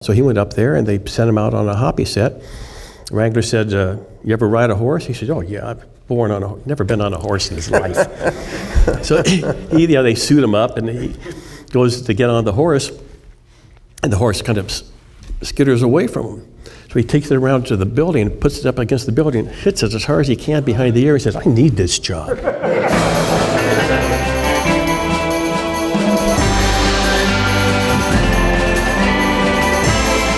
So he went up there and they sent him out on a hoppy set. Wrangler said, you ever ride a horse? He said, oh yeah, I've never been on a horse in his life. So they suit him up and he goes to get on the horse and the horse kind of skitters away from him. So he takes it around to the building and puts it up against the building, hits it as hard as he can behind the ear. He says, I need this job.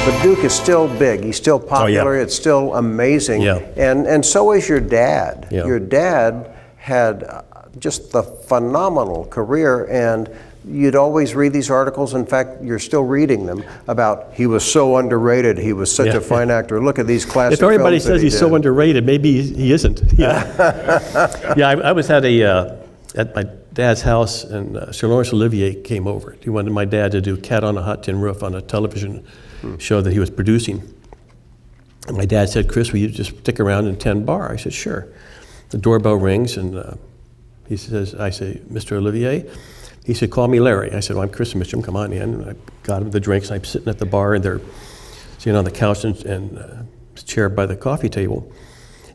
The Duke is still big. He's still popular. It's still amazing. And so is your dad. Your dad had just the phenomenal career, and you'd always read these articles. In fact, you're still reading them about he was so underrated. He was such a fine actor. Look at these classic films. If everybody says he's so underrated, maybe he isn't. I was at my dad's house, and Sir Laurence Olivier came over. He wanted my dad to do Cat on a Hot Tin Roof on a television show that he was producing. And my dad said, Chris, will you just stick around in 10 bar? I said, sure. The doorbell rings, and I say, Mr. Olivier? He said, call me Larry. I said, well, I'm Chris Mitchum, come on in. And I got him the drinks, and I'm sitting at the bar, and they're sitting on the couch and chair by the coffee table.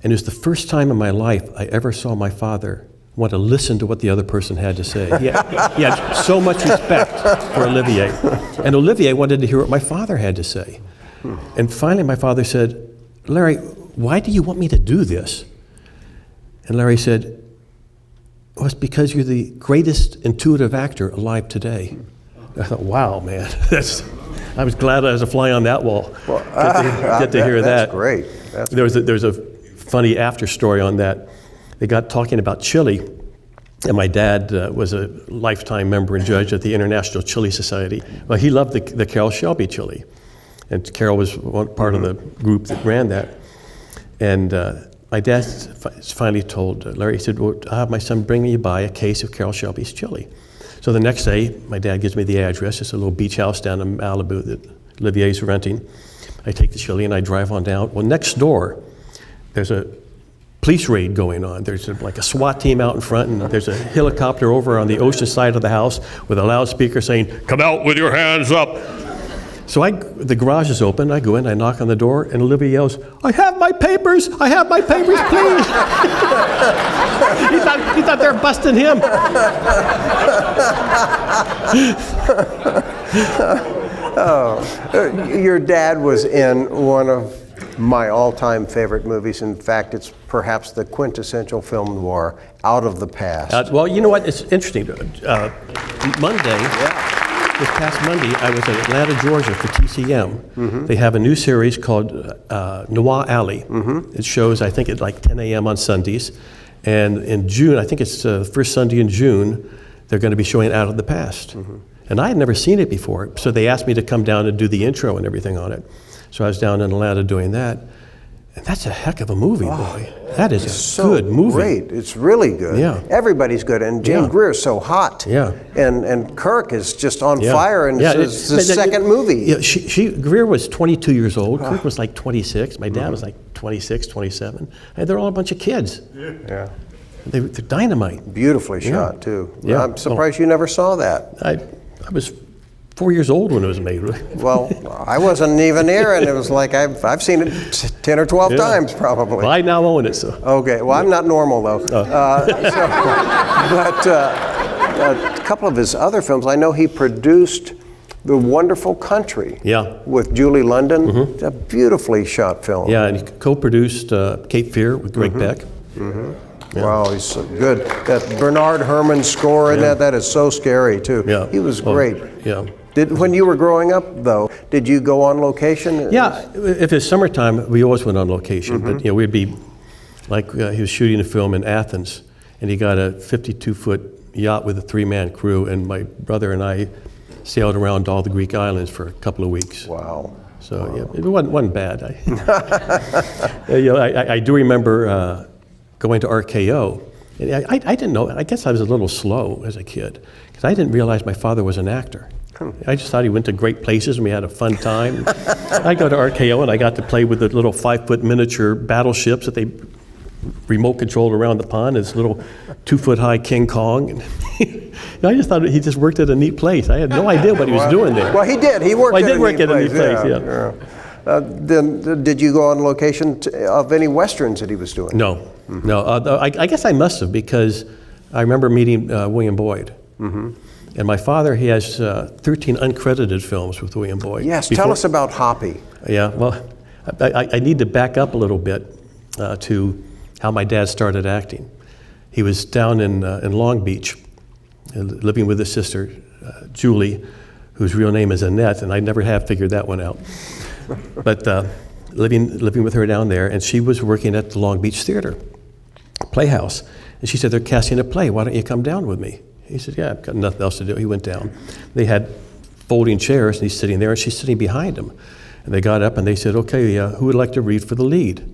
And it was the first time in my life I ever saw my father want to listen to what the other person had to say. He had so much respect for Olivier. And Olivier wanted to hear what my father had to say. And finally my father said, Larry, why do you want me to do this? And Larry said, well, it's because you're the greatest intuitive actor alive today. I thought, wow, man. I was glad I was a fly on that wall. Well, get to hear that. That's great. There's a funny after story on that. They got talking about chili, and my dad was a lifetime member and judge at the International Chili Society. Well, he loved the Carroll Shelby chili, and Carroll was part of the group that ran that. And my dad finally told Larry, he said, well, I'll have my son bring you by a case of Carroll Shelby's chili. So the next day, my dad gives me the address. It's a little beach house down in Malibu that Olivier's renting. I take the chili and I drive on down. Well, next door, there's a police raid going on. There's like a SWAT team out in front, and there's a helicopter over on the ocean side of the house with a loudspeaker saying, come out with your hands up. So the garage is open, I go in, I knock on the door, and Olivier yells, I have my papers, please. he thought they were busting him. Your dad was in one of my all-time favorite movies. In fact, it's perhaps the quintessential film noir, Out of the Past. Well, you know what? It's interesting. Monday, this past Monday, I was in Atlanta, Georgia for TCM. They have a new series called Noir Alley. It shows, I think, at like 10 a.m. on Sundays. And in June, I think it's the first Sunday in June, they're going to be showing Out of the Past. And I had never seen it before, so they asked me to come down and do the intro and everything on it. So I was down in Atlanta doing that. And that's a heck of a movie, boy. That is a good movie. Great. It's really good. Yeah. Everybody's good. And Jane Greer's so hot. Yeah. And Kirk is just on fire, and it's the second movie. Yeah, Greer was 22 years old. Kirk was like 26. My dad was like 26, 27. And they're all a bunch of kids. Yeah. They're dynamite. Beautifully shot, too. Yeah. I'm surprised you never saw that. I was 4 years old when it was made. Well, I wasn't even near, and it was like I've seen it 10 or 12 times probably. Well, I now own it, so. Okay, well, I'm not normal though. But a couple of his other films, I know he produced The Wonderful Country with Julie London. It's a beautifully shot film. Yeah, and he co-produced Cape Fear with Greg Beck. Yeah. Wow, he's so good. That Bernard Herrmann score in that is so scary too. Yeah. He was great. When you were growing up though, did you go on location? Yeah, if it's summertime, we always went on location. But we'd be, like he was shooting a film in Athens, and he got a 52-foot yacht with a 3-man crew, and my brother and I sailed around all the Greek islands for a couple of weeks. Wow. So it wasn't bad. I do remember going to RKO. And I didn't know, I guess I was a little slow as a kid, because I didn't realize my father was an actor. I just thought he went to great places and we had a fun time. I go to RKO and I got to play with the little 5-foot miniature battleships that they remote controlled around the pond, this little 2-foot-high King Kong. And I just thought he just worked at a neat place. I had no idea what he was doing there. Well, he did. He worked at a neat place, yeah. Then did you go on location of any Westerns that he was doing? No, no. I guess I must have, because I remember meeting William Boyd. Mm-hmm. And my father, he has 13 uncredited films with William Boyd. Yes, tell us about Hoppy. Yeah, well, I need to back up a little bit to how my dad started acting. He was down in Long Beach, living with his sister, Julie, whose real name is Annette, and I never have figured that one out. But living with her down there, and she was working at the Long Beach Theater, Playhouse. And she said, they're casting a play, why don't you come down with me? He said, yeah, I've got nothing else to do. He went down. They had folding chairs, and he's sitting there, and she's sitting behind him. And they got up, and they said, okay, who would like to read for the lead?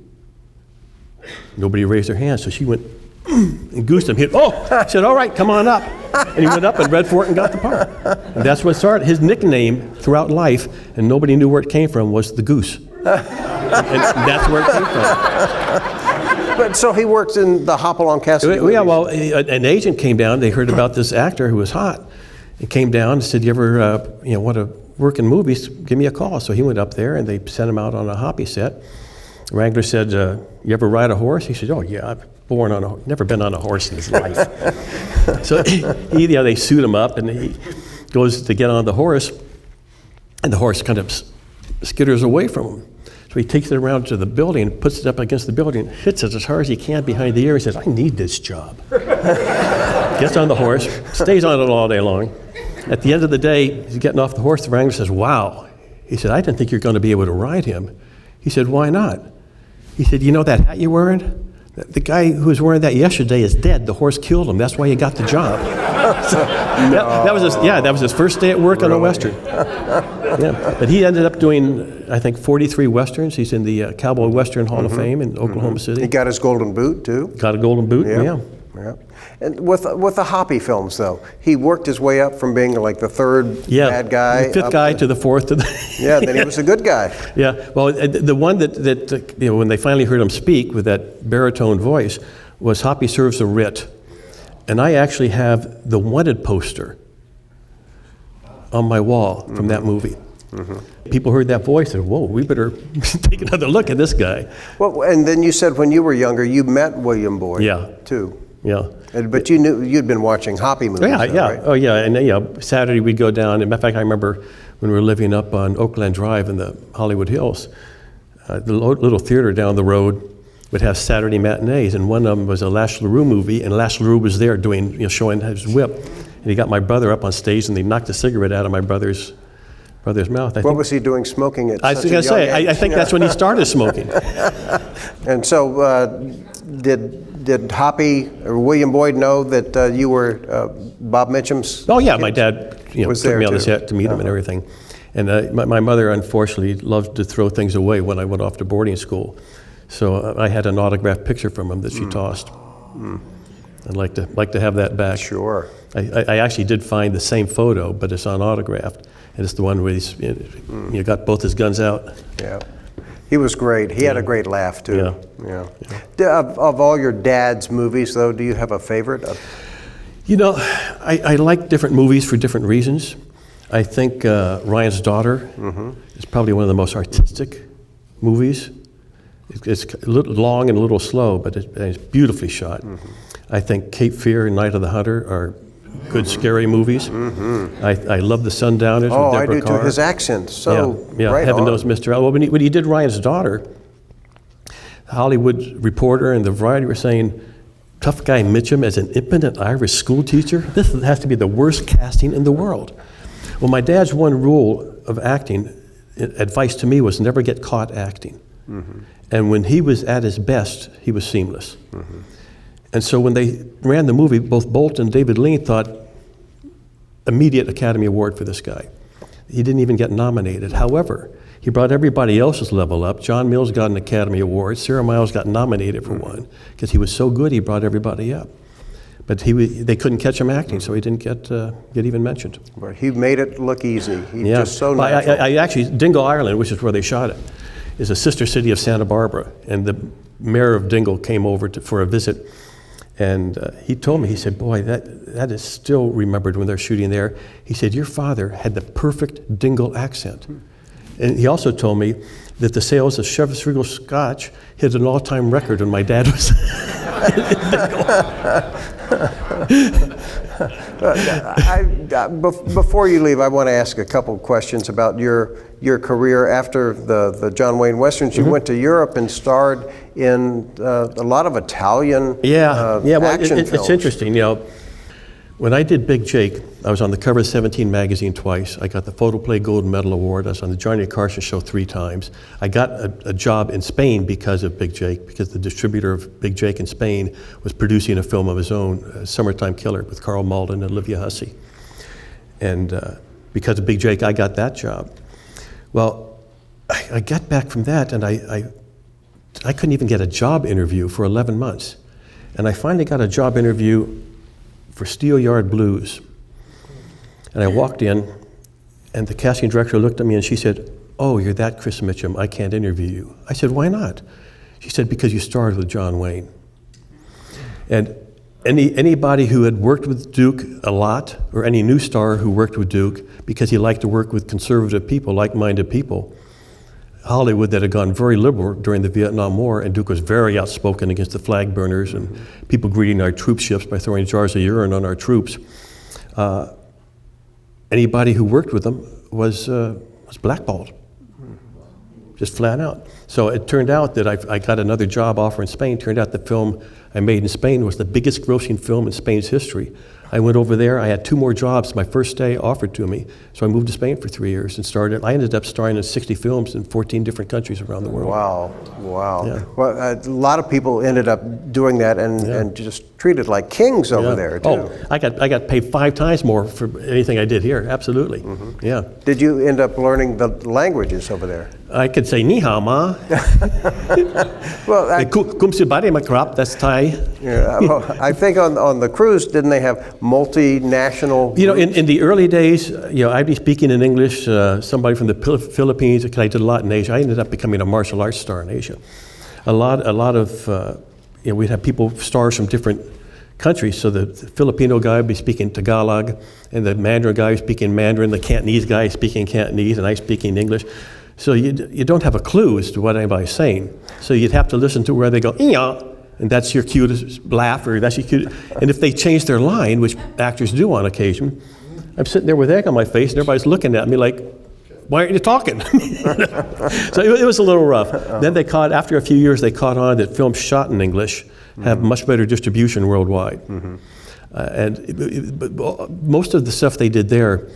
Nobody raised their hand, so she went and goosed him. He said, all right, come on up. And he went up and read for it and got the part. And that's what started. His nickname throughout life, and nobody knew where it came from, was the Goose. And that's where it came from. But so he worked in the Hopalong Cassidy B. Yeah, well, an agent came down. They heard about this actor who was hot, and came down and said, you ever want to work in movies? Give me a call. So he went up there, and they sent him out on a Hoppy set. Wrangler said, you ever ride a horse? He said, oh, yeah, I've never been on a horse in his life. So they suit him up, and he goes to get on the horse, and the horse kind of skitters away from him. So he takes it around to the building, puts it up against the building, hits it as hard as he can behind the ear. He says, I need this job. Gets on the horse, stays on it all day long. At the end of the day, he's getting off the horse. The wrangler says, wow. He said, I didn't think you're going to be able to ride him. He said, why not? He said, you know that hat you're wearing? The guy who was wearing that yesterday is dead. The horse killed him. That's why you got the job. So that was his first day at work on a Western. Yeah, but he ended up doing, I think, 43 Westerns. He's in the Cowboy Western Hall of Fame in Oklahoma City. He got his golden boot, too. Got a golden boot, yeah. And with the Hoppy films, though, he worked his way up from being like the third bad guy. The fifth guy to the fourth. Then he was a good guy. Yeah, well, the one that when they finally heard him speak with that baritone voice was Hoppy Serves a Writ. And I actually have the wanted poster on my wall from that movie. Mm-hmm. People heard that voice and said, whoa, we better take another look at this guy. Well, and then you said when you were younger, you met William Boyd, too. Yeah. But you knew you'd been watching Hoppy movies, right? Oh, yeah. And Saturday we'd go down. In fact, I remember when we were living up on Oakland Drive in the Hollywood Hills, the little theater down the road would have Saturday matinees, and one of them was a Lash LaRue movie, and Lash LaRue was there doing, showing his whip. And he got my brother up on stage, and they knocked a cigarette out of my brother's mouth. What was he doing smoking at I was going to say, I think that's when he started smoking. And so did Hoppy or William Boyd know that you were Bob Mitchum's Oh, yeah, kid? My dad took me on the set to meet him and everything. And my mother, unfortunately, loved to throw things away when I went off to boarding school. So I had an autographed picture from him that she tossed. I'd like to have that back. Sure. I actually did find the same photo, but it's unautographed. And it's the one where he's got both his guns out. Yeah. He was great. He had a great laugh, too. Yeah. Of all your dad's movies, though, do you have a favorite? I like different movies for different reasons. I think Ryan's Daughter is probably one of the most artistic movies. It's a little long and a little slow, but it's beautifully shot. I think Cape Fear and Night of the Hunter are good, scary movies. I love The Sundowners with Deborah I do Carr. too. His accent, right Heaven on. Knows Mr. Well, when he did Ryan's Daughter, the Hollywood Reporter and the Variety were saying, tough guy Mitchum as an impotent Irish school teacher? This has to be the worst casting in the world. Well, my dad's one rule of acting, advice to me, was never get caught acting. And when he was at his best, he was seamless. And so when they ran the movie, both Bolt and David Lean thought, immediate Academy Award for this guy. He didn't even get nominated. However, he brought everybody else's level up. John Mills got an Academy Award. Sarah Miles got nominated for one because he was so good. He brought everybody up. But they couldn't catch him acting, so he didn't get even mentioned. He made it look easy. He just so natural. I actually, Dingle, Ireland, which is where they shot it, is a sister city of Santa Barbara, and the mayor of Dingle came over for a visit, and he told me, he said, boy, that is still remembered when they're shooting there. He said, your father had the perfect Dingle accent. And he also told me that the sales of Chivas Regal Scotch hit an all-time record when my dad was Before you leave, I want to ask a couple questions about your career after the John Wayne Westerns. You went to Europe and starred in a lot of Italian action films. It's interesting. When I did Big Jake, I was on the cover of 17 magazine twice. I got the Photoplay Gold Medal Award. I was on the Johnny Carson Show 3 times. I got a job in Spain because of Big Jake, because the distributor of Big Jake in Spain was producing a film of his own, Summertime Killer, with Carl Malden and Olivia Hussey. And because of Big Jake, I got that job. Well, I got back from that, and I couldn't even get a job interview for 11 months. And I finally got a job interview for Steelyard Blues. And I walked in, and the casting director looked at me and she said, oh, you're that Chris Mitchum, I can't interview you. I said, why not? She said, because you starred with John Wayne. And anybody who had worked with Duke a lot, or any new star who worked with Duke, because he liked to work with conservative people, like-minded people, Hollywood that had gone very liberal during the Vietnam War, and Duke was very outspoken against the flag burners and people greeting our troop ships by throwing jars of urine on our troops. Anybody who worked with them was blackballed, just flat out. So it turned out that I got another job offer in Spain. Turned out the film I made in Spain was the biggest grossing film in Spain's history. I went over there, I had 2 more jobs my first day offered to me, so I moved to Spain for 3 years and started. I ended up starring in 60 films in 14 different countries around the world. Wow. Yeah. Well, a lot of people ended up doing that and just treated like kings over there, too. Oh, I got paid 5 times more for anything I did here, absolutely. Yeah. Did you end up learning the languages over there? I could say ni hao ma. Well, Kum si bari makrap, that's Thai. Yeah, well, I think on the cruise, didn't they have multinational? In the early days, I'd be speaking in English. Somebody from the Philippines, because I did a lot in Asia. I ended up becoming a martial arts star in Asia. A lot of, we'd have stars from different countries. So the Filipino guy would be speaking Tagalog, and the Mandarin guy was speaking Mandarin, the Cantonese guy speaking Cantonese, and I speaking English. So you don't have a clue as to what anybody's saying. So you'd have to listen to where they go, "Ee-yaw," and that's your cue to laugh, or that's your cue. And if they change their line, which actors do on occasion, I'm sitting there with egg on my face, and everybody's looking at me like, why aren't you talking? So it was a little rough. Then after a few years, they caught on that films shot in English have much better distribution worldwide. But most of the stuff they did there,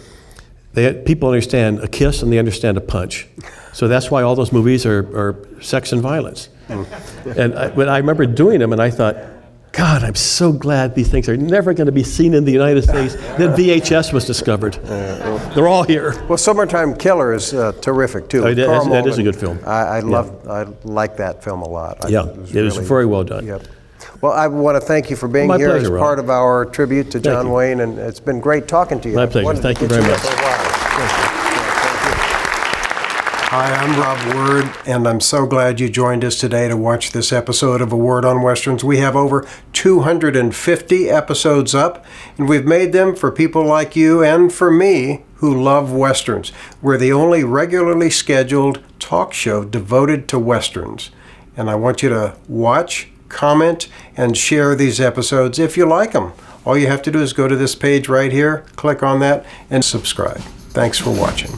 people understand a kiss and they understand a punch. So that's why all those movies are sex and violence. And I remember doing them, and I thought, God, I'm so glad these things are never going to be seen in the United States. Then VHS was discovered. They're all here. Well, Summertime Killer is terrific, too. That is a good film. I like that film a lot. It was very well done. Yep. Well, I want to thank you for being here as part of our tribute to John Wayne, and it's been great talking to you. My pleasure. Thank you very much. Hi, I'm Rob Word, and I'm so glad you joined us today to watch this episode of A Word on Westerns. We have over 250 episodes up, and we've made them for people like you and for me who love Westerns. We're the only regularly scheduled talk show devoted to Westerns, and I want you to watch, comment, and share these episodes if you like them. All you have to do is go to this page right here, click on that, and subscribe. Thanks for watching.